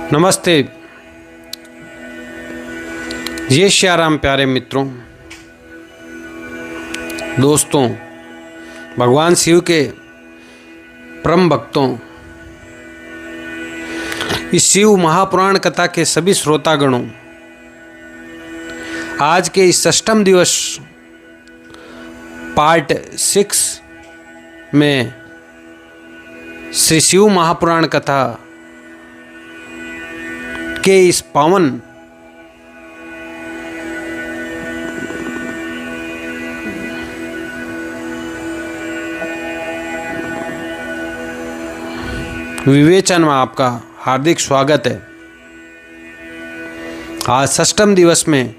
नमस्ते। जय श्याराम प्यारे मित्रों, दोस्तों, भगवान शिव के परम भक्तों, इस शिव महापुराण कथा के सभी श्रोतागणों, आज के इस षष्ठम दिवस पार्ट 6 में श्री शिव महापुराण कथा के इस पावन विवेचन में आपका हार्दिक स्वागत है। आज षष्ठम दिवस में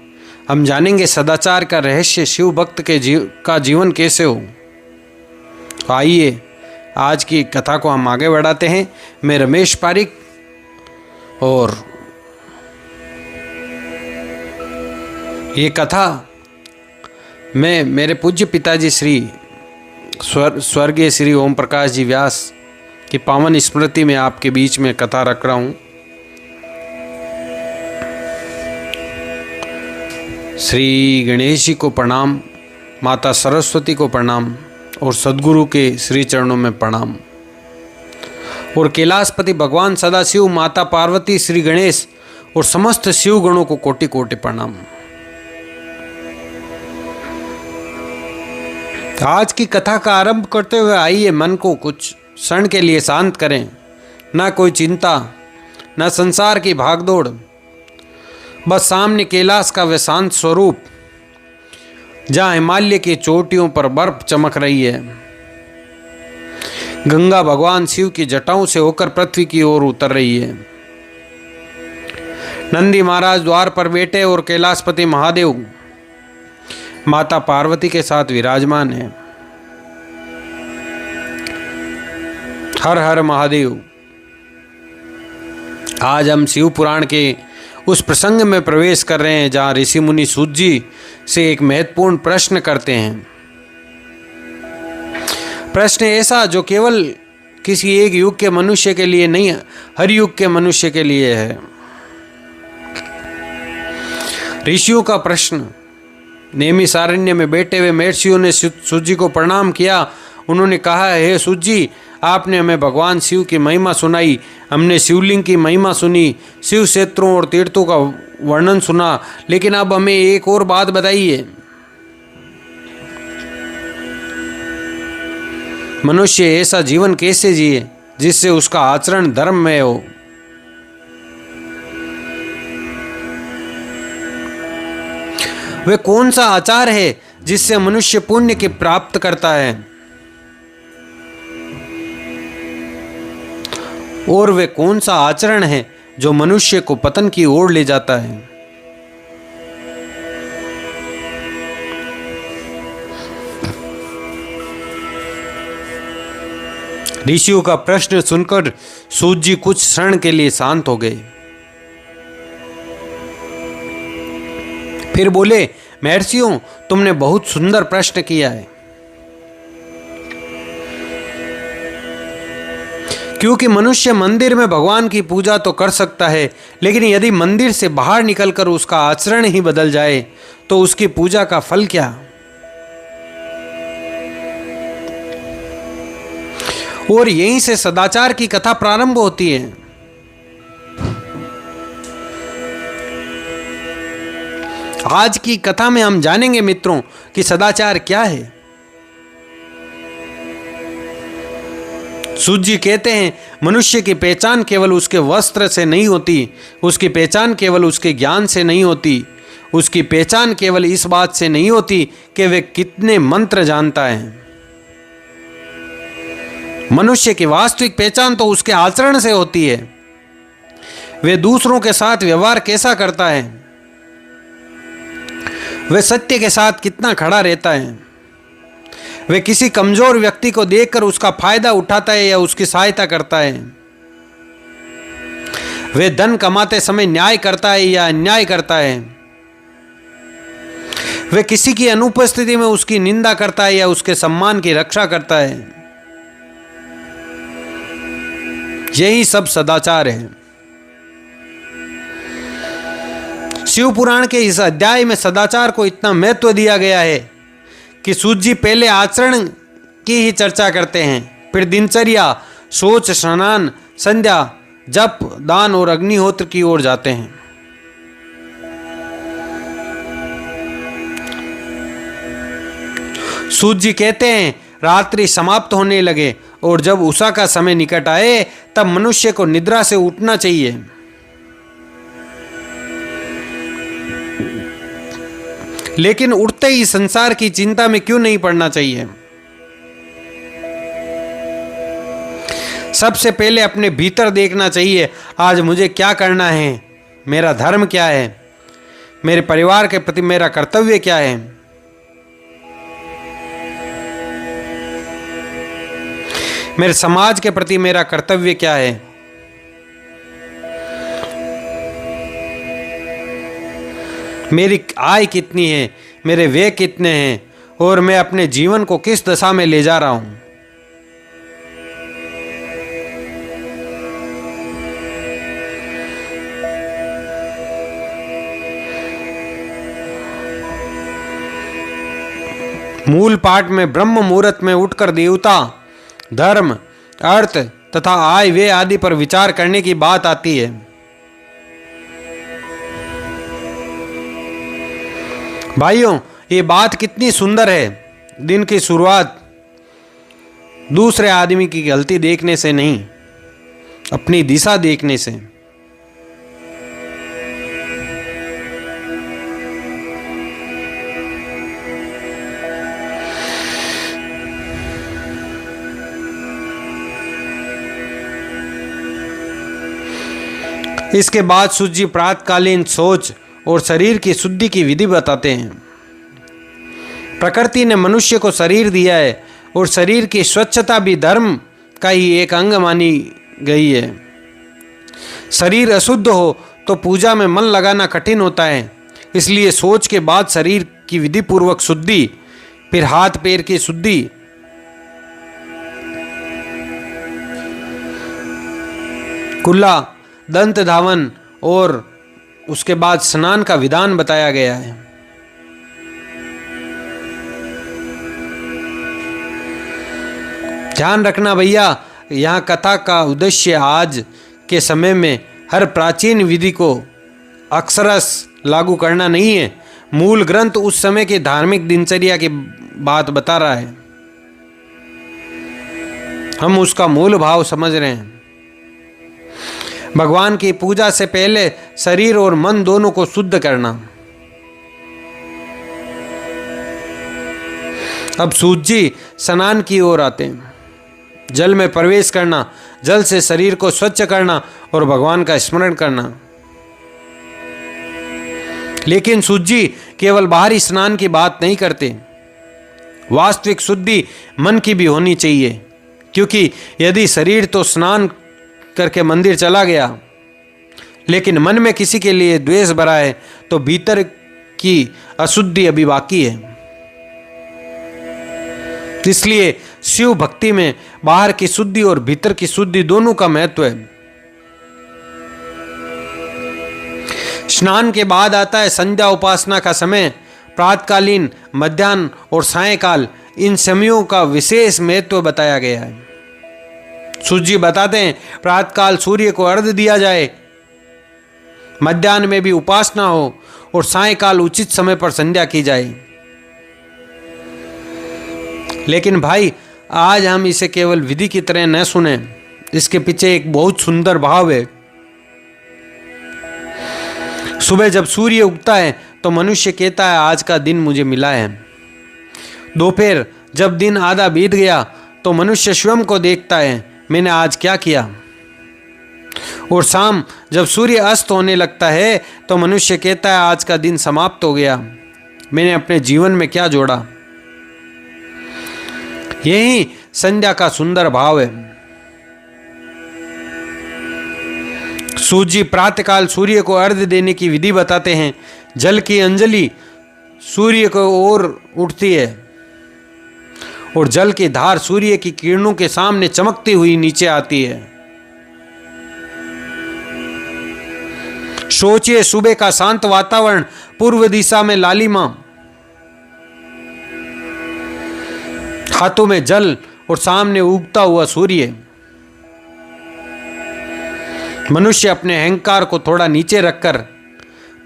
हम जानेंगे सदाचार का रहस्य, शिव भक्त के जीवन कैसे हो। तो आइए आज की कथा को हम आगे बढ़ाते हैं। मैं रमेश पारिक और ये कथा मैं मेरे पूज्य पिताजी श्री स्वर्गीय श्री ओम प्रकाश जी व्यास की पावन स्मृति में आपके बीच में कथा रख रहा हूँ। श्री गणेश जी को प्रणाम, माता सरस्वती को प्रणाम और सद्गुरु के श्री चरणों में प्रणाम, और कैलाशपति भगवान सदाशिव, माता पार्वती, श्री गणेश और समस्त शिव गणों को कोटि कोटि प्रणाम। आज की कथा का आरंभ करते हुए आइए मन को कुछ क्षण के लिए शांत करें। ना कोई चिंता, ना संसार की भागदौड़, बस सामने कैलाश का वह शांत स्वरूप जहाँ हिमालय की चोटियों पर बर्फ चमक रही है। गंगा भगवान शिव की जटाओं से होकर पृथ्वी की ओर उतर रही है। नंदी महाराज द्वार पर बैठे और कैलाशपति महादेव माता पार्वती के साथ विराजमान है। हर हर महादेव। आज हम शिव पुराण के उस प्रसंग में प्रवेश कर रहे हैं जहाँ ऋषि मुनि सूत जी से एक महत्वपूर्ण प्रश्न करते हैं। प्रश्न ऐसा जो केवल किसी एक युग के मनुष्य के लिए नहीं, हर युग के मनुष्य के लिए है। ऋषियों का प्रश्न। नेमिषारण्य में बैठे हुए महर्षियों ने सूत जी को प्रणाम किया। उन्होंने कहा, हे सूत जी, आपने हमें भगवान शिव की महिमा सुनाई, हमने शिवलिंग की महिमा सुनी, शिव क्षेत्रों और तीर्थों का वर्णन सुना, लेकिन अब हमें एक और बात बताइए। मनुष्य ऐसा जीवन कैसे जिए जिससे उसका आचरण धर्म में हो। वह कौन सा आचार है जिससे मनुष्य पुण्य की प्राप्त करता है, और वह कौन सा आचरण है जो मनुष्य को पतन की ओर ले जाता है। ऋषियों का प्रश्न सुनकर सूत जी कुछ क्षण के लिए शांत हो गए। फिर बोले, महर्षियों, तुमने बहुत सुंदर प्रश्न किया है। क्योंकि मनुष्य मंदिर में भगवान की पूजा तो कर सकता है, लेकिन यदि मंदिर से बाहर निकलकर उसका आचरण ही बदल जाए तो उसकी पूजा का फल क्या। और यहीं से सदाचार की कथा प्रारंभ होती है। आज की कथा में हम जानेंगे मित्रों कि सदाचार क्या है। सूत जी कहते हैं, मनुष्य की पहचान केवल उसके वस्त्र से नहीं होती, उसकी पहचान केवल उसके ज्ञान से नहीं होती, उसकी पहचान केवल इस बात से नहीं होती कि वह कितने मंत्र जानता है। मनुष्य की वास्तविक पहचान तो उसके आचरण से होती है। वह दूसरों के साथ व्यवहार कैसा करता है, वह सत्य के साथ कितना खड़ा रहता है, वह किसी कमजोर व्यक्ति को देखकर उसका फायदा उठाता है या उसकी सहायता करता है, वह धन कमाते समय न्याय करता है या अन्याय करता है, वह किसी की अनुपस्थिति में उसकी निंदा करता है या उसके सम्मान की रक्षा करता है। यही सब सदाचार है। शिव पुराण के इस अध्याय में सदाचार को इतना महत्व दिया गया है कि सूत जी पहले आचरण की ही चर्चा करते हैं, फिर दिनचर्या, सोच, स्नान, संध्या, जप, दान और अग्निहोत्र की ओर जाते हैं। सूत जी कहते हैं रात्रि समाप्त होने लगे और जब उषा का समय निकट आए तब मनुष्य को निद्रा से उठना चाहिए। लेकिन उठते ही संसार की चिंता में क्यों नहीं पड़ना चाहिए? सबसे पहले अपने भीतर देखना चाहिए, आज मुझे क्या करना है, मेरा धर्म क्या है, मेरे परिवार के प्रति मेरा कर्तव्य क्या है। मेरे समाज के प्रति मेरा कर्तव्य क्या है। मेरी आय कितनी है, मेरे व्यय कितने हैं और मैं अपने जीवन को किस दशा में ले जा रहा हूं। मूल पाठ में ब्रह्म मुहूर्त में उठकर देवता, धर्म, अर्थ तथा आय व्यय आदि पर विचार करने की बात आती है। भाइयों, ये बात कितनी सुंदर है। दिन की शुरुआत दूसरे आदमी की गलती देखने से नहीं, अपनी दिशा देखने से। इसके बाद सूत जी प्रातकालीन सोच और शरीर की शुद्धि की विधि बताते हैं। प्रकृति ने मनुष्य को शरीर दिया है और शरीर की स्वच्छता भी धर्म का ही एक अंग मानी गई है। शरीर अशुद्ध हो तो पूजा में मन लगाना कठिन होता है, इसलिए सोच के बाद शरीर की विधि पूर्वक शुद्धि, फिर हाथ पैर की शुद्धि, कुल्ला, दंत धावन और उसके बाद स्नान का विधान बताया गया है। ध्यान रखना भैया, यहाँ कथा का उद्देश्य आज के समय में हर प्राचीन विधि को अक्षरश लागू करना नहीं है। मूल ग्रंथ उस समय की धार्मिक दिनचर्या की बात बता रहा है, हम उसका मूल भाव समझ रहे हैं। भगवान की पूजा से पहले शरीर और मन दोनों को शुद्ध करना। अब सूत जी स्नान की ओर आते हैं। जल में प्रवेश करना, जल से शरीर को स्वच्छ करना और भगवान का स्मरण करना। लेकिन सूत जी केवल बाहरी स्नान की बात नहीं करते, वास्तविक शुद्धि मन की भी होनी चाहिए। क्योंकि यदि शरीर तो स्नान करके मंदिर चला गया, लेकिन मन में किसी के लिए द्वेष भरा है, तो भीतर की अशुद्धि अभी बाकी है। इसलिए शिव भक्ति में बाहर की शुद्धि और भीतर की शुद्धि दोनों का महत्व है। स्नान के बाद आता है संध्या उपासना का समय। प्रातकालीन, मध्याह्न और सायंकाल, इन समयों का विशेष महत्व बताया गया है। सूत जी बताते हैं प्रातकाल सूर्य को अर्घ्य दिया जाए, मध्याह्न में भी उपासना हो और सायंकाल उचित समय पर संध्या की जाए। लेकिन भाई, आज हम इसे केवल विधि की तरह न सुने, इसके पीछे एक बहुत सुंदर भाव है। सुबह जब सूर्य उगता है तो मनुष्य कहता है आज का दिन मुझे मिला है। दोपहर जब दिन आधा बीत गया तो मनुष्य स्वयं को देखता है मैंने आज क्या किया। और शाम जब सूर्य अस्त होने लगता है तो मनुष्य कहता है आज का दिन समाप्त हो गया, मैंने अपने जीवन में क्या जोड़ा। यही संध्या का सुंदर भाव है। सूत जी प्रातःकाल सूर्य को अर्घ्य देने की विधि बताते हैं। जल की अंजलि सूर्य को ओर उठती है और जल की धार सूर्य की किरणों के सामने चमकती हुई नीचे आती है। सोचिए, सुबह का शांत वातावरण, पूर्व दिशा में लालिमा, हाथों में जल और सामने उगता हुआ सूर्य। मनुष्य अपने अहंकार को थोड़ा नीचे रखकर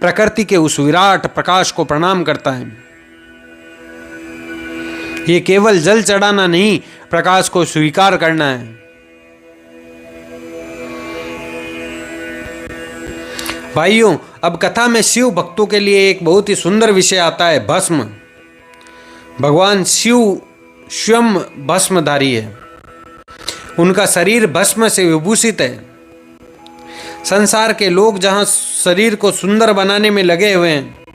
प्रकृति के उस विराट प्रकाश को प्रणाम करता है। ये केवल जल चढ़ाना नहीं, प्रकाश को स्वीकार करना है। भाइयों, अब कथा में शिव भक्तों के लिए एक बहुत ही सुंदर विषय आता है, भस्म। भगवान शिव स्वयं भस्मधारी है, उनका शरीर भस्म से विभूषित है। संसार के लोग जहां शरीर को सुंदर बनाने में लगे हुए हैं,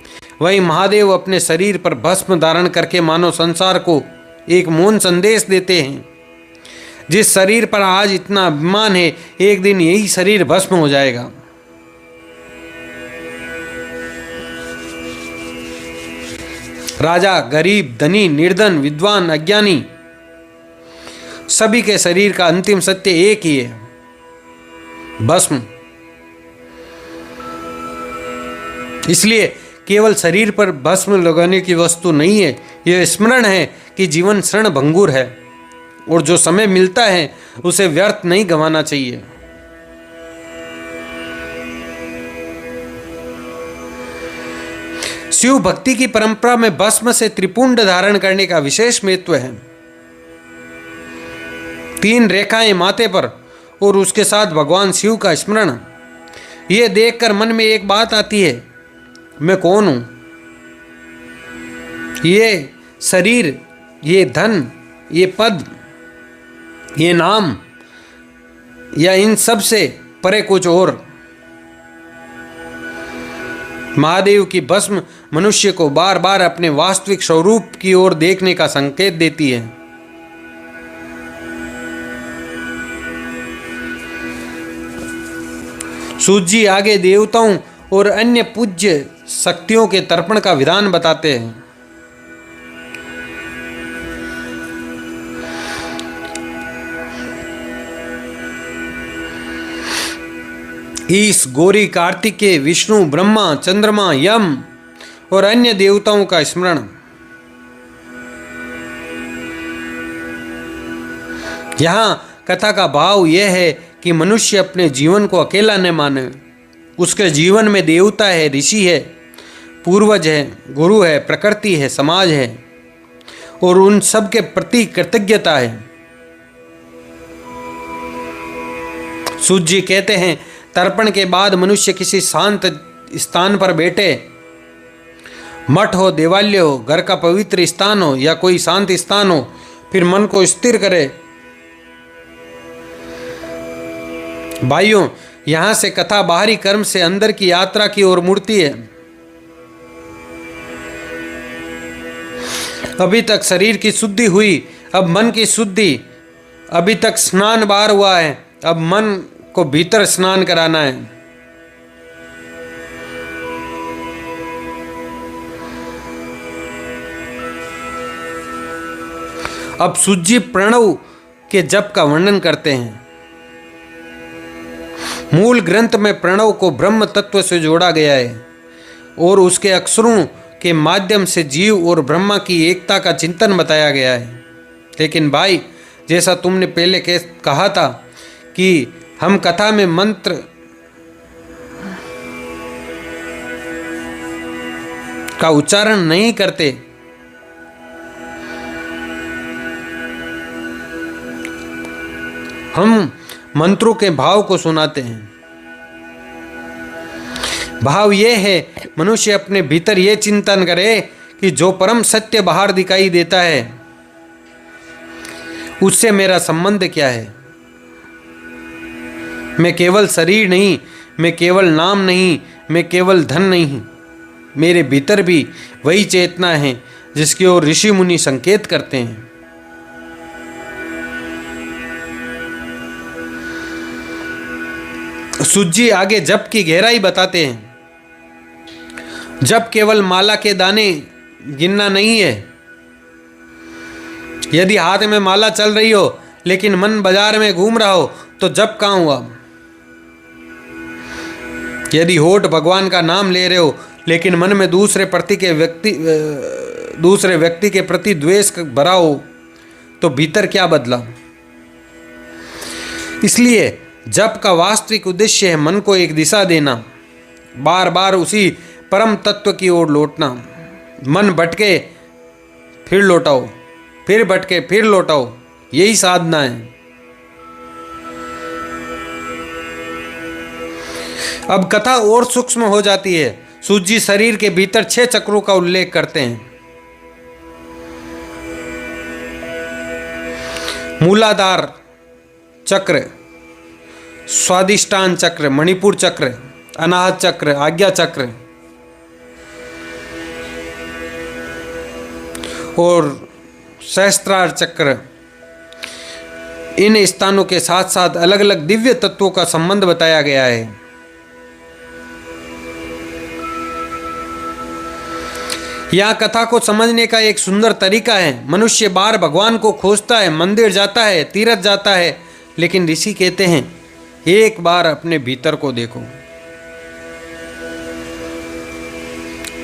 वहीं महादेव अपने शरीर पर भस्म धारण करके मानव संसार को एक मौन संदेश देते हैं। जिस शरीर पर आज इतना अभिमान है, एक दिन यही शरीर भस्म हो जाएगा। राजा, गरीब, धनी, निर्धन, विद्वान, अज्ञानी, सभी के शरीर का अंतिम सत्य एक ही है, भस्म। इसलिए केवल शरीर पर भस्म लगाने की वस्तु नहीं है, यह स्मरण है कि जीवन क्षण भंगुर है और जो समय मिलता है उसे व्यर्थ नहीं गंवाना चाहिए। शिव भक्ति की परंपरा में भस्म से त्रिपुंड धारण करने का विशेष महत्व है। 3 रेखाएं माथे पर और उसके साथ भगवान शिव का स्मरण। यह देखकर मन में एक बात आती है, मैं कौन हूं? ये शरीर, ये धन, ये पद, ये नाम, या इन सब से परे कुछ और? महादेव की भस्म मनुष्य को बार बार अपने वास्तविक स्वरूप की ओर देखने का संकेत देती है। सूत जी आगे देवताओं और अन्य पूज्य शक्तियों के तर्पण का विधान बताते हैं। ईश, गौरी, कार्तिकेय, विष्णु, ब्रह्मा, चंद्रमा, यम और अन्य देवताओं का स्मरण। यहां कथा का भाव यह है कि मनुष्य अपने जीवन को अकेला न माने। उसके जीवन में देवता है, ऋषि है, पूर्वज है, गुरु है, प्रकृति है, समाज है और उन सब के प्रति कृतज्ञता है। सूत जी कहते हैं, तर्पण के बाद मनुष्य किसी शांत स्थान पर बैठे, मठ हो, देवालय हो, घर का पवित्र स्थान हो या कोई शांत स्थान हो, फिर मन को स्थिर करे। भाइयों, यहां से कथा बाहरी कर्म से अंदर की यात्रा की ओर मुड़ती है। अभी तक शरीर की शुद्धि हुई, अब मन की शुद्धि। अभी तक स्नान बाहर हुआ है, अब मन को भीतर स्नान कराना है। अब सूत जी प्रणव के जप का वर्णन करते हैं। मूल ग्रंथ में प्रणव को ब्रह्म तत्व से जोड़ा गया है और उसके अक्षरों के माध्यम से जीव और ब्रह्मा की एकता का चिंतन बताया गया है। लेकिन भाई, जैसा तुमने पहले कहा था कि हम कथा में मंत्र का उच्चारण नहीं करते, हम मंत्रों के भाव को सुनाते हैं। भाव यह है, मनुष्य अपने भीतर यह चिंतन करे कि जो परम सत्य बाहर दिखाई देता है उससे मेरा संबंध क्या है। मैं केवल शरीर नहीं, मैं केवल नाम नहीं, मैं केवल धन नहीं, मेरे भीतर भी वही चेतना है जिसकी ओर ऋषि मुनि संकेत करते हैं। सूत जी आगे जप की गहराई बताते हैं। जप केवल माला के दाने गिनना नहीं है। यदि हाथ में माला चल रही हो लेकिन मन बाजार में घूम रहा हो तो जप कहाँ हुआ। यदि होठ भगवान का नाम ले रहे हो लेकिन मन में दूसरे व्यक्ति के प्रति द्वेष भरा हो तो भीतर क्या बदला। इसलिए जप का वास्तविक उद्देश्य है मन को एक दिशा देना, बार बार उसी परम तत्व की ओर लौटना। मन भटके फिर लौटाओ, फिर भटके फिर लौटाओ, यही साधना है। अब कथा और सूक्ष्म हो जाती है। सूत जी शरीर के भीतर 6 चक्रों का उल्लेख करते हैं। मूलाधार चक्र, स्वादिष्टान चक्र, मणिपुर चक्र, अनाहत चक्र, आज्ञा चक्र और सहस्त्रार चक्र। इन स्थानों के साथ साथ अलग अलग दिव्य तत्वों का संबंध बताया गया है। यह कथा को समझने का एक सुंदर तरीका है। मनुष्य बार भगवान को खोजता है, मंदिर जाता है, तीर्थ जाता है, लेकिन ऋषि कहते हैं एक बार अपने भीतर को देखो।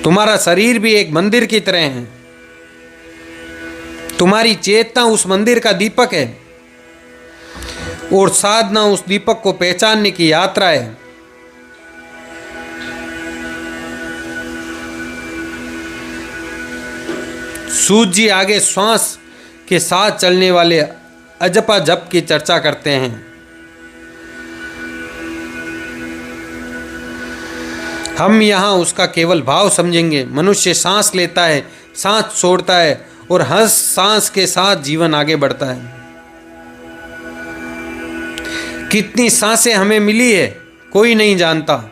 तुम्हारा शरीर भी एक मंदिर की तरह है। तुम्हारी चेतना उस मंदिर का दीपक है और साधना उस दीपक को पहचानने की यात्रा है। सूत जी आगे श्वास के साथ चलने वाले अजपा जप की चर्चा करते हैं। हम यहाँ उसका केवल भाव समझेंगे। मनुष्य सांस लेता है, सांस छोड़ता है और हर सांस के साथ जीवन आगे बढ़ता है। कितनी सांसें हमें मिली है कोई नहीं जानता,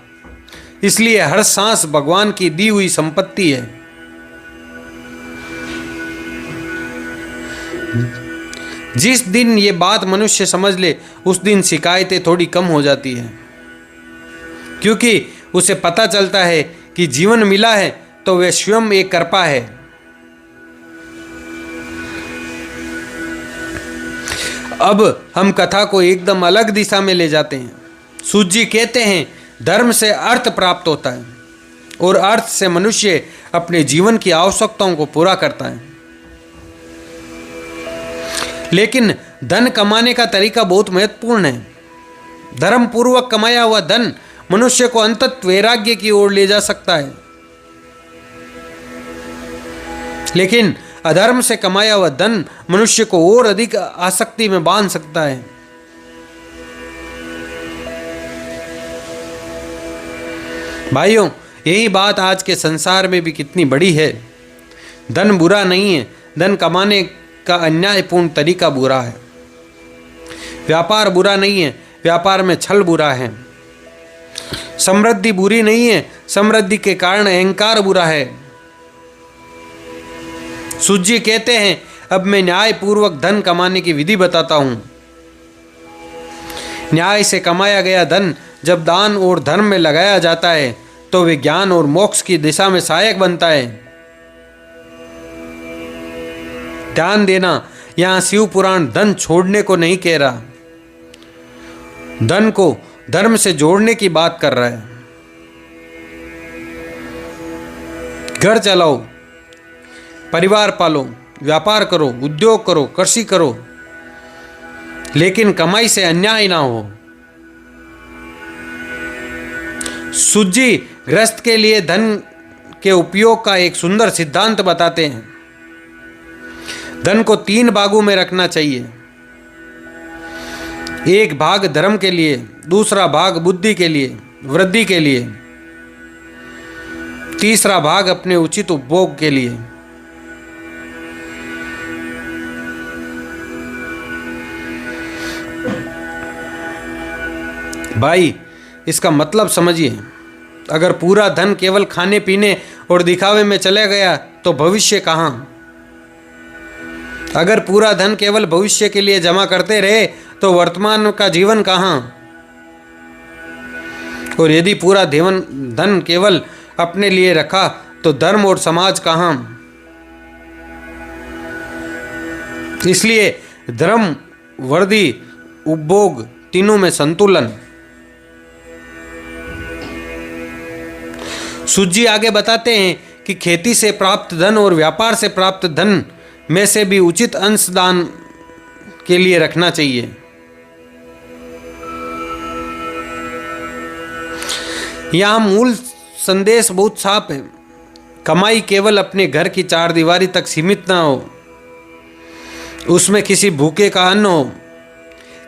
इसलिए हर सांस भगवान की दी हुई संपत्ति है। जिस दिन ये बात मनुष्य समझ ले उस दिन शिकायतें थोड़ी कम हो जाती हैं, क्योंकि उसे पता चलता है कि जीवन मिला है तो वह स्वयं एक कृपा है। अब हम कथा को एकदम अलग दिशा में ले जाते हैं। सूत जी कहते हैं धर्म से अर्थ प्राप्त होता है और अर्थ से मनुष्य अपने जीवन की आवश्यकताओं को पूरा करता है। लेकिन धन कमाने का तरीका बहुत महत्वपूर्ण है। धर्म पूर्वक कमाया हुआ धन मनुष्य को अंततः वैराग्य की ओर ले जा सकता है, लेकिन अधर्म से कमाया हुआ धन मनुष्य को और अधिक आसक्ति में बांध सकता है। भाइयों, यही बात आज के संसार में भी कितनी बड़ी है। धन बुरा नहीं है, धन कमाने का अन्यायपूर्ण तरीका बुरा है। व्यापार बुरा नहीं है, व्यापार में छल बुरा है। समृद्धि बुरी नहीं है, समृद्धि के कारण अहंकार बुरा है। सूत जी कहते हैं अब मैं न्याय पूर्वक धन कमाने की विधि बताता हूं। न्याय से कमाया गया धन जब दान और धर्म में लगाया जाता है तो वे ज्ञान और मोक्ष की दिशा में सहायक बनता है। ध्यान देना, यहां शिव पुराण धन छोड़ने को नहीं कह रहा, धन को धर्म से जोड़ने की बात कर रहा है। घर चलाओ, परिवार पालो, व्यापार करो, उद्योग करो, कृषि करो, लेकिन कमाई से अन्याय ना हो। सूत जी गृहस्थ के लिए धन के उपयोग का एक सुंदर सिद्धांत बताते हैं। धन को 3 भागों में रखना चाहिए। एक भाग धर्म के लिए, दूसरा भाग बुद्धि के लिए, वृद्धि के लिए, तीसरा भाग अपने उचित उपभोग के लिए। भाई, इसका मतलब समझिए। अगर पूरा धन केवल खाने पीने और दिखावे में चला गया तो भविष्य कहाँ? अगर पूरा धन केवल भविष्य के लिए जमा करते रहे तो वर्तमान का जीवन कहाँ? और यदि पूरा धन केवल अपने लिए रखा तो धर्म और समाज कहाँ? इसलिए धर्म, वृद्धि, उपभोग तीनों में संतुलन। सूत जी आगे बताते हैं कि खेती से प्राप्त धन और व्यापार से प्राप्त धन में से भी उचित अंश दान के लिए रखना चाहिए। यहाँ मूल संदेश बहुत साफ है। कमाई केवल अपने घर की चारदीवारी तक सीमित ना हो, उसमें किसी भूखे का अन्न हो,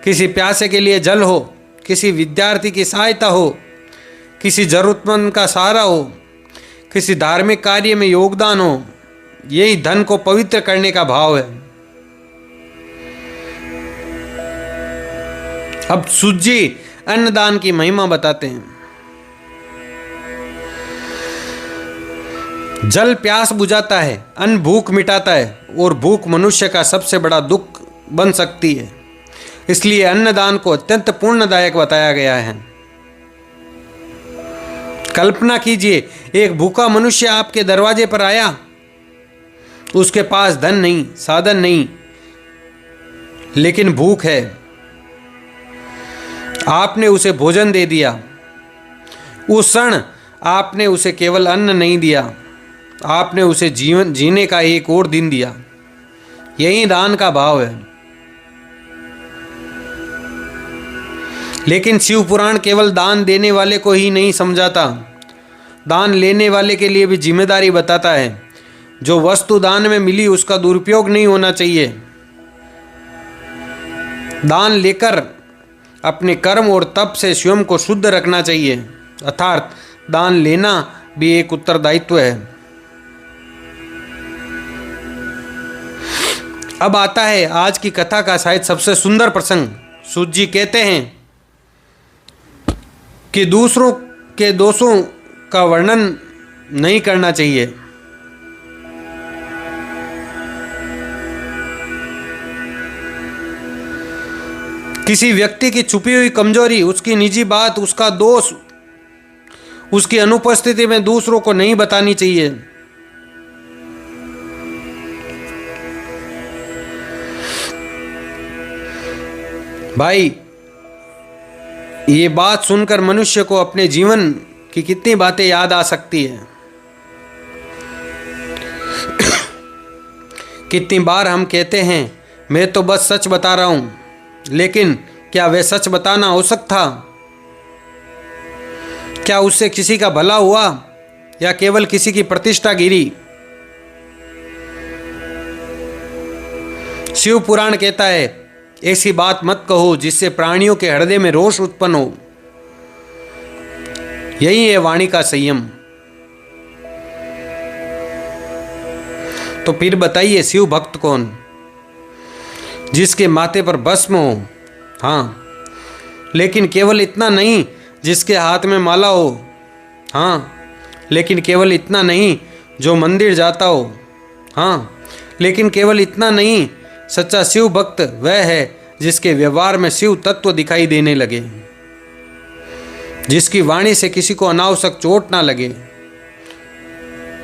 किसी प्यासे के लिए जल हो, किसी विद्यार्थी की सहायता हो, किसी जरूरतमंद का सहारा हो, किसी धार्मिक कार्य में योगदान हो। यही धन को पवित्र करने का भाव है। अब सूत जी अन्नदान की महिमा बताते हैं। जल प्यास बुझाता है, अन्न भूख मिटाता है और भूख मनुष्य का सबसे बड़ा दुख बन सकती है। इसलिए अन्नदान को अत्यंत पुण्यदायक बताया गया है। कल्पना कीजिए, एक भूखा मनुष्य आपके दरवाजे पर आया। उसके पास धन नहीं, साधन नहीं, लेकिन भूख है। आपने उसे भोजन दे दिया। उस क्षण आपने उसे केवल अन्न नहीं दिया, आपने उसे जीवन जीने का एक और दिन दिया। यही दान का भाव है। लेकिन शिव पुराण केवल दान देने वाले को ही नहीं समझाता, दान लेने वाले के लिए भी जिम्मेदारी बताता है। जो वस्तु दान में मिली उसका दुरुपयोग नहीं होना चाहिए। दान लेकर अपने कर्म और तप से स्वयं को शुद्ध रखना चाहिए, अर्थात दान लेना भी एक उत्तरदायित्व है। अब आता है आज की कथा का शायद सबसे सुंदर प्रसंग। सूत जी कहते हैं कि दूसरों के दोषों का वर्णन नहीं करना चाहिए। किसी व्यक्ति की छुपी हुई कमजोरी, उसकी निजी बात, उसका दोष, उसकी अनुपस्थिति में दूसरों को नहीं बतानी चाहिए। भाई, ये बात सुनकर मनुष्य को अपने जीवन की कितनी बातें याद आ सकती है। कितनी बार हम कहते हैं मैं तो बस सच बता रहा हूं, लेकिन क्या वह सच बताना आवश्यक था? क्या उससे किसी का भला हुआ या केवल किसी की प्रतिष्ठा गिरी? शिव पुराण कहता है ऐसी बात मत कहो जिससे प्राणियों के हृदय में रोष उत्पन्न हो। यही है वाणी का संयम। तो फिर बताइए, शिव भक्त कौन? जिसके माथे पर भस्म हो, हाँ, लेकिन केवल इतना नहीं, जिसके हाथ में माला हो, हाँ, लेकिन केवल इतना नहीं, जो मंदिर जाता हो, हाँ, लेकिन केवल इतना नहीं। सच्चा शिव भक्त वह है जिसके व्यवहार में शिव तत्व दिखाई देने लगे, जिसकी वाणी से किसी को अनावश्यक चोट ना लगे,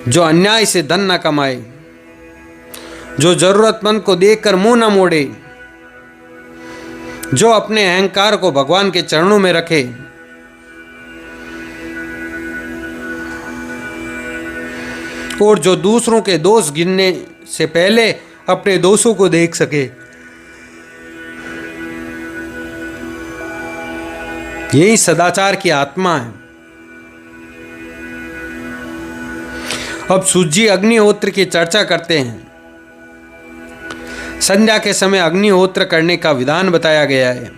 जो अन्याय से धन ना कमाए, जो जरूरतमंद को देखकर मुंह ना मोड़े, जो अपने अहंकार को भगवान के चरणों में रखे, और जो दूसरों के दोष गिनने से पहले अपने दोषों को देख सके। यही सदाचार की आत्मा है। अब सूत जी अग्निहोत्र की चर्चा करते हैं। संध्या के समय अग्निहोत्र करने का विधान बताया गया है।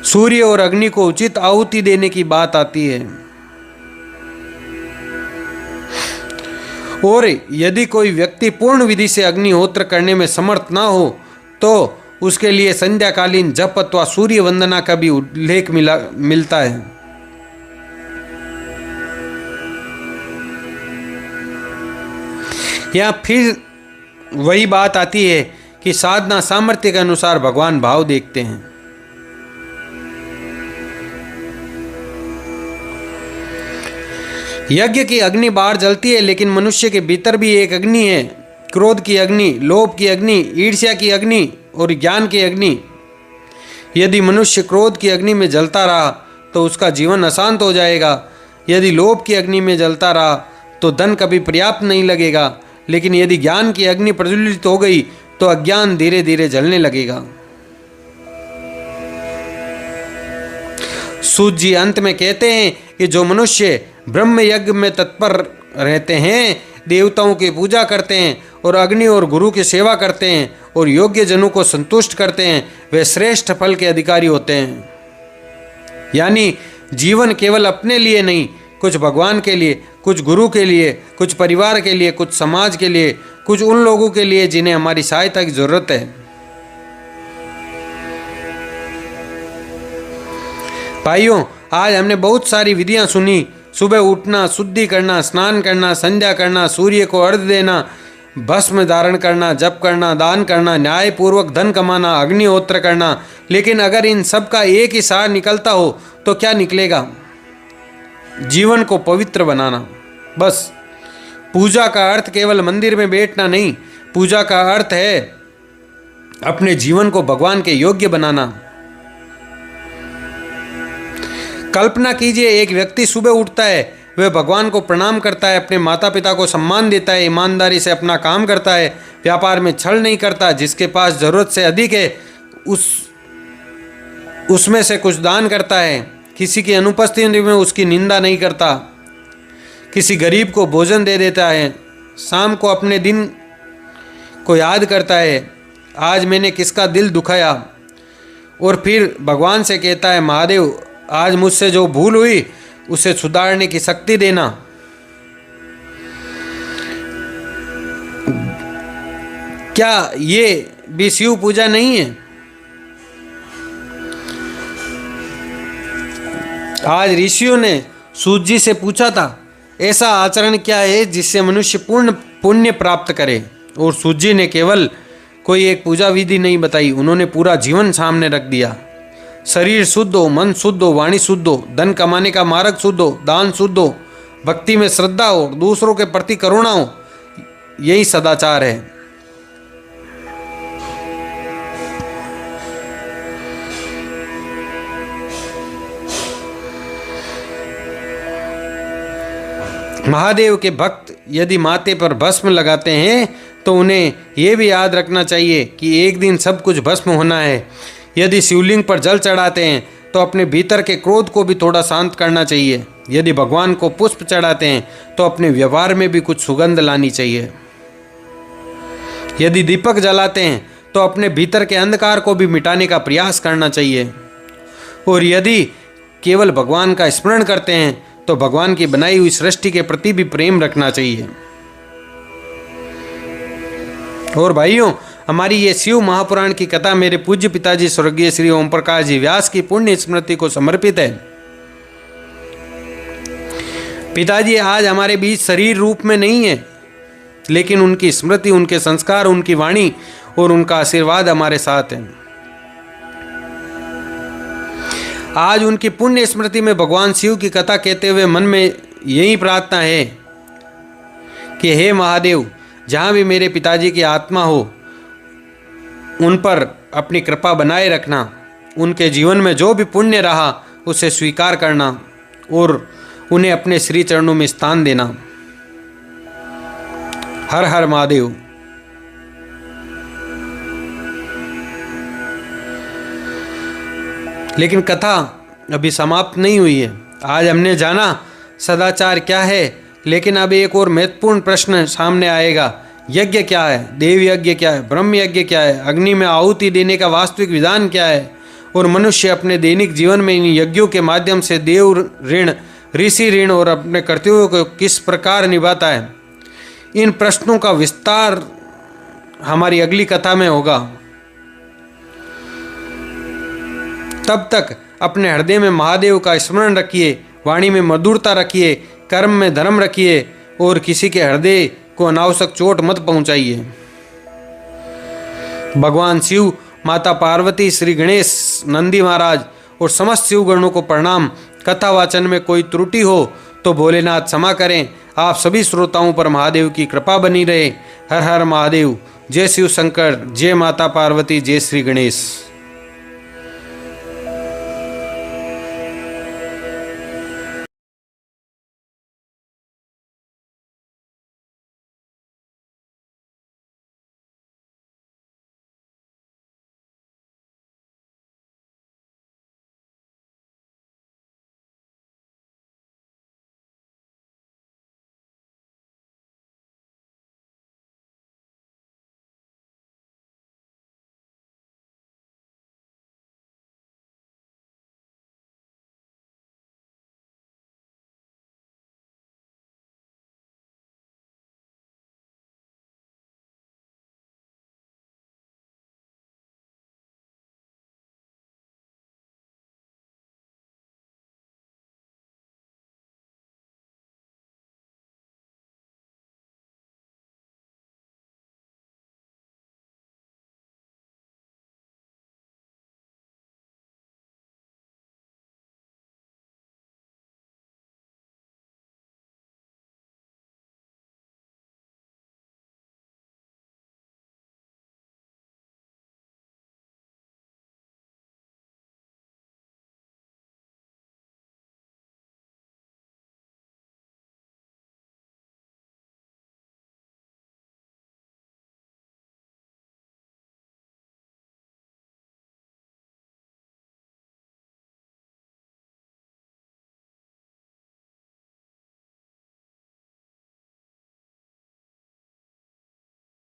सूर्य और अग्नि को उचित आहुति देने की बात आती है। और यदि कोई व्यक्ति पूर्ण विधि से अग्निहोत्र करने में समर्थ ना हो तो उसके लिए संध्याकालीन जप अथवा सूर्य वंदना का भी उल्लेख मिलता है। यहाँ फिर वही बात आती है कि साधना सामर्थ्य के अनुसार भगवान भाव देखते हैं। यज्ञ की अग्नि बाहर जलती है, लेकिन मनुष्य के भीतर भी एक अग्नि है। क्रोध की अग्नि, लोभ की अग्नि, ईर्ष्या की अग्नि और ज्ञान की अग्नि। यदि मनुष्य क्रोध की अग्नि में जलता रहा तो उसका जीवन अशांत हो जाएगा। यदि लोभ की अग्नि में जलता रहा तो धन कभी पर्याप्त नहीं लगेगा, लेकिन यदि ज्ञान की अग्नि प्रज्वलित हो गई तो अज्ञान धीरे धीरे जलने लगेगा। सूत जी अंत में कहते हैं कि जो मनुष्य ब्रह्म यज्ञ में तत्पर रहते हैं, देवताओं की पूजा करते हैं और अग्नि और गुरु की सेवा करते हैं और योग्य जनों को संतुष्ट करते हैं, वे श्रेष्ठ फल के अधिकारी होते हैं। यानी जीवन केवल अपने लिए नहीं, कुछ भगवान के लिए, कुछ गुरु के लिए, कुछ परिवार के लिए, कुछ समाज के लिए, कुछ उन लोगों के लिए जिन्हें हमारी सहायता की जरूरत है। भाइयों, आज हमने बहुत सारी विधियां सुनी। सुबह उठना, शुद्धि करना, स्नान करना, संध्या करना, सूर्य को अर्घ्य देना, भस्म धारण करना, जप करना, दान करना, न्यायपूर्वक धन कमाना, अग्निहोत्र करना। लेकिन अगर इन सब का एक ही सार निकलता हो तो क्या निकलेगा? जीवन को पवित्र बनाना। बस पूजा का अर्थ केवल मंदिर में बैठना नहीं, पूजा का अर्थ है अपने जीवन को भगवान के योग्य बनाना। कल्पना कीजिए, एक व्यक्ति सुबह उठता है, वह भगवान को प्रणाम करता है, अपने माता पिता को सम्मान देता है, ईमानदारी से अपना काम करता है, व्यापार में छल नहीं करता, जिसके पास ज़रूरत से अधिक है उसमें से कुछ दान करता है, किसी की अनुपस्थिति में उसकी निंदा नहीं करता, किसी गरीब को भोजन दे देता है, शाम को अपने दिन को याद करता है, आज मैंने किसका दिल दुखाया, और फिर भगवान से कहता है, महादेव आज मुझसे जो भूल हुई उसे सुधारने की शक्ति देना। क्या ये भी शिव पूजा नहीं है? आज ऋषियों ने सूत जी से पूछा था, ऐसा आचरण क्या है जिससे मनुष्य पूर्ण पुण्य प्राप्त करे? और सूत जी ने केवल कोई एक पूजा विधि नहीं बताई, उन्होंने पूरा जीवन सामने रख दिया। शरीर शुद्ध हो, मन शुद्ध हो, वाणी शुद्ध हो, धन कमाने का मार्ग शुद्ध हो, दान शुद्ध हो, भक्ति में श्रद्धा हो, दूसरों के प्रति करुणा हो, यही सदाचार है। महादेव के भक्त यदि माथे पर भस्म लगाते हैं तो उन्हें यह भी याद रखना चाहिए कि एक दिन सब कुछ भस्म होना है। यदि शिवलिंग पर जल चढ़ाते हैं तो अपने भीतर के क्रोध को भी थोड़ा शांत करना चाहिए। यदि भगवान को पुष्प चढ़ाते हैं तो अपने व्यवहार में भी कुछ सुगंध लानी चाहिए। यदि दीपक जलाते हैं तो अपने भीतर के अंधकार को भी मिटाने का प्रयास करना चाहिए। और यदि केवल भगवान का स्मरण करते हैं तो भगवान की बनाई हुई सृष्टि के प्रति भी प्रेम रखना चाहिए। और भाइयों, हमारी ये शिव महापुराण की कथा मेरे पूज्य पिताजी स्वर्गीय श्री ओम प्रकाश जी व्यास की पुण्य स्मृति को समर्पित है। पिताजी आज हमारे बीच शरीर रूप में नहीं है, लेकिन उनकी स्मृति, उनके संस्कार, उनकी वाणी और उनका आशीर्वाद हमारे साथ है। आज उनकी पुण्य स्मृति में भगवान शिव की कथा कहते हुए मन में यही प्रार्थना है कि हे महादेव, जहाँ भी मेरे पिताजी की आत्मा हो उन पर अपनी कृपा बनाए रखना, उनके जीवन में जो भी पुण्य रहा उसे स्वीकार करना और उन्हें अपने श्री चरणों में स्थान देना। हर हर महादेव। लेकिन कथा अभी समाप्त नहीं हुई है। आज हमने जाना सदाचार क्या है, लेकिन अब एक और महत्वपूर्ण प्रश्न सामने आएगा। यज्ञ क्या है, देव यज्ञ क्या है, ब्रह्म यज्ञ क्या है, अग्नि में आहुति देने का वास्तविक विधान क्या है, और मनुष्य अपने दैनिक जीवन में इन यज्ञों के माध्यम से देव ऋण, ऋषि ऋण और अपने कर्तव्यों को किस प्रकार निभाता है। इन प्रश्नों का विस्तार हमारी अगली कथा में होगा। तब तक अपने हृदय में महादेव का स्मरण रखिए, वाणी में मधुरता रखिए, कर्म में धर्म रखिए और किसी के हृदय को अनावश्यक चोट मत पहुंचाइए। भगवान शिव, माता पार्वती, श्री गणेश, नंदी महाराज और समस्त शिवगणों को प्रणाम। कथा वाचन में कोई त्रुटि हो तो भोलेनाथ क्षमा करें। आप सभी श्रोताओं पर महादेव की कृपा बनी रहे। हर हर महादेव। जय शिव शंकर, जय माता पार्वती, जय श्री गणेश।